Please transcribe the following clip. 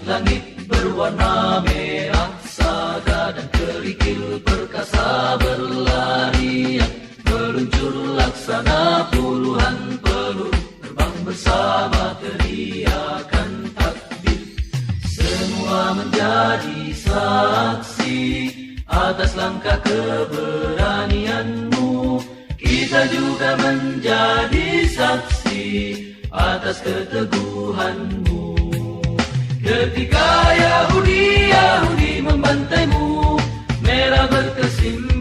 langit berwarna merah, saga dan kerikil perkasa berlarian, meluncur laksana puluhan peluru, terbang bersama teriakan takbir. Semua menjadi saksi atas langkah keberanianmu. Kita juga menjadi saksi atas keteguhanmu. Ketika Yahudi membantaimu, merah berkesim